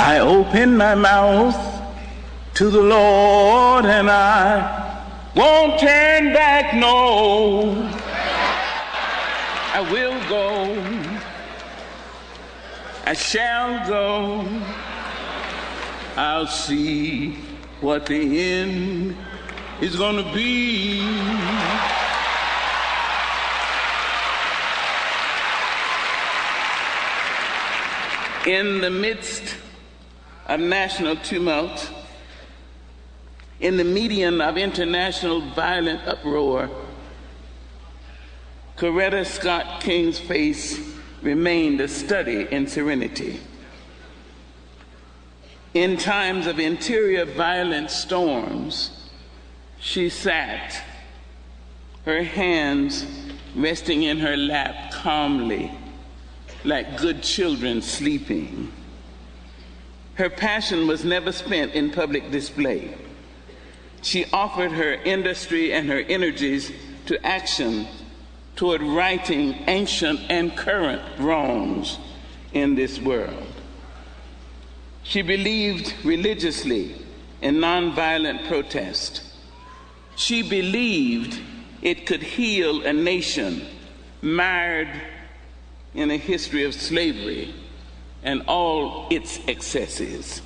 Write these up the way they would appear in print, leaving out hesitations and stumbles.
I open my mouth to the Lord and I won't turn back, no. I will go. I shall go. I'll see what the end is going to be. In the midst of national tumult, in the median of international violent uproar, Coretta Scott King's face remained a study in serenity. In times of interior violent storms, she sat, her hands resting in her lap calmly, like good children sleeping. Her passion was never spent in public display. She offered her industry and her energies to action toward righting ancient and current wrongs in this world. She believed religiously in nonviolent protest. She believed it could heal a nation mired in a history of slavery and all its excesses.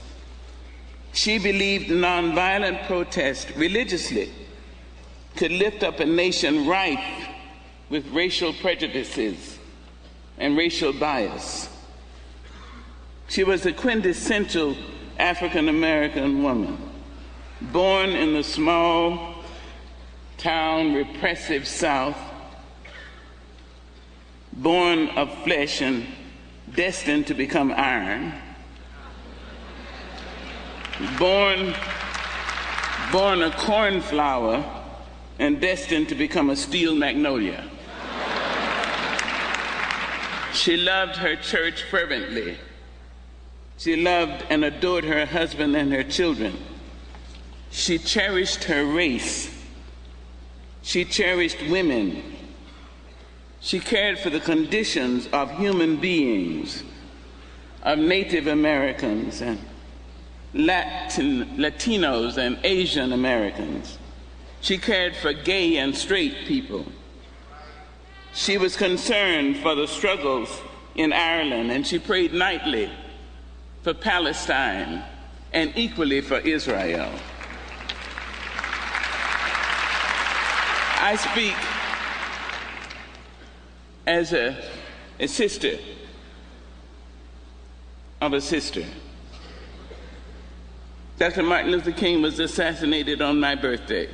She believed nonviolent protest religiously could lift up a nation rife with racial prejudices and racial bias. She was a quintessential African-American woman, born in the small town repressive South, born of flesh and destined to become iron, born a cornflower and destined to become a steel magnolia. She loved her church fervently. She loved and adored her husband and her children. She cherished her race. She cherished women. She cared for the conditions of human beings, of Native Americans and Latinos and Asian Americans. She cared for gay and straight people. She was concerned for the struggles in Ireland, and she prayed nightly for Palestine and equally for Israel. I speak as a sister of a sister. Dr. Martin Luther King was assassinated on my birthday.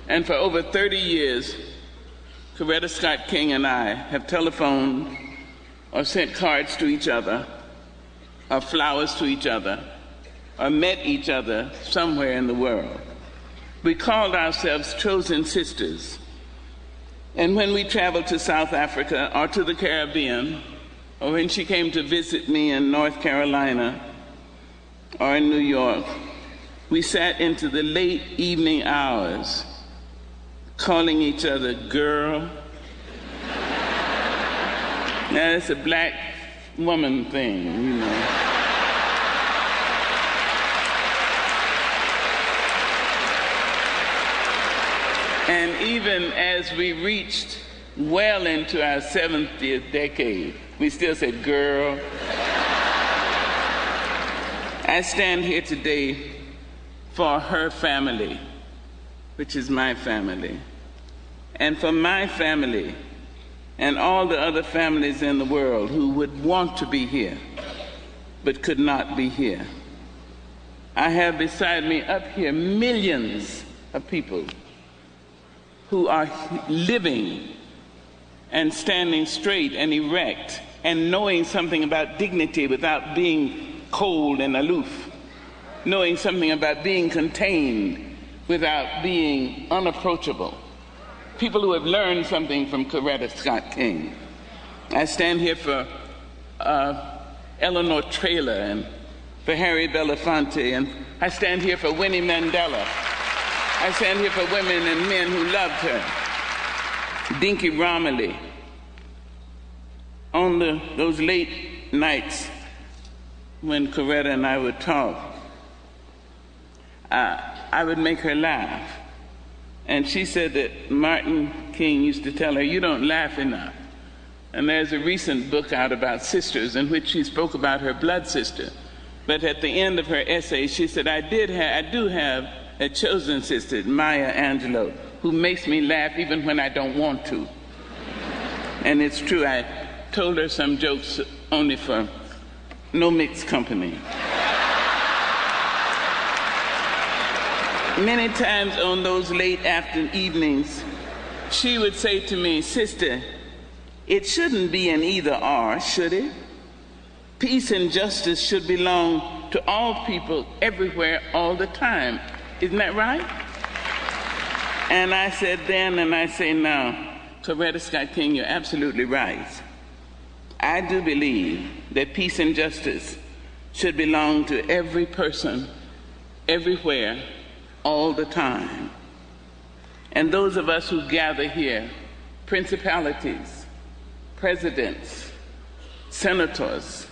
And for over 30 years, Coretta Scott King and I have telephoned or sent cards to each other, or flowers to each other, or met each other somewhere in the world. We called ourselves chosen sisters. And when we traveled to South Africa or to the Caribbean, or when she came to visit me in North Carolina or in New York, we sat into the late evening hours calling each other girl. Now, it's a black woman thing, you know. And even as we reached well into our 70th decade, we still said, girl. I stand here today for her family, which is my family, and for my family and all the other families in the world who would want to be here but could not be here. I have beside me up here millions of people who are living and standing straight and erect and knowing something about dignity without being cold and aloof, knowing something about being contained without being unapproachable. People who have learned something from Coretta Scott King. I stand here for Eleanor Traylor and for Harry Belafonte, and I stand here for Winnie Mandela. I stand here for women and men who loved her. Dinky Romilly. On those late nights when Coretta and I would talk, I would make her laugh. And she said that Martin King used to tell her, "You don't laugh enough." And there's a recent book out about sisters in which she spoke about her blood sister. But at the end of her essay, she said, I do have a chosen sister, Maya Angelou, who makes me laugh even when I don't want to. And it's true, I told her some jokes only for no mixed company. Many times on those late afternoon evenings, she would say to me, "Sister, it shouldn't be an either or, should it? Peace and justice should belong to all people, everywhere, all the time. Isn't that right?" And I said then, and I say now, Coretta Scott King, you're absolutely right. I do believe that peace and justice should belong to every person, everywhere, all the time. And those of us who gather here, principalities, presidents, senators,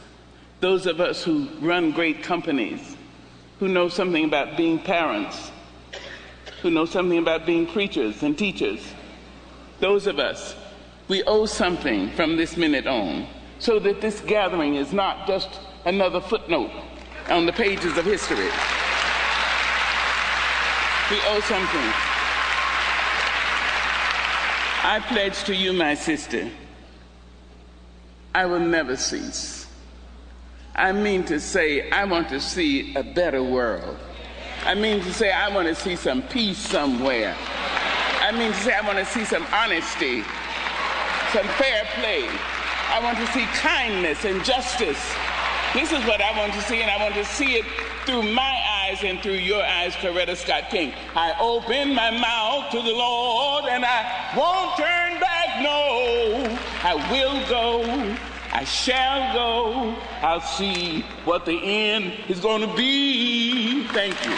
those of us who run great companies, who know something about being parents, who know something about being preachers and teachers, those of us, we owe something from this minute on, so that this gathering is not just another footnote on the pages of history. We owe something. I pledge to you, my sister, I will never cease. I mean to say, I want to see a better world. I mean to say, I want to see some peace somewhere. I mean to say, I want to see some honesty, some fair play. I want to see kindness and justice. This is what I want to see, and I want to see it through my eyes and through your eyes, Coretta Scott King. I open my mouth to the Lord, and I won't turn back, no. I will go, I shall go. I'll see what the end is going to be. Thank you.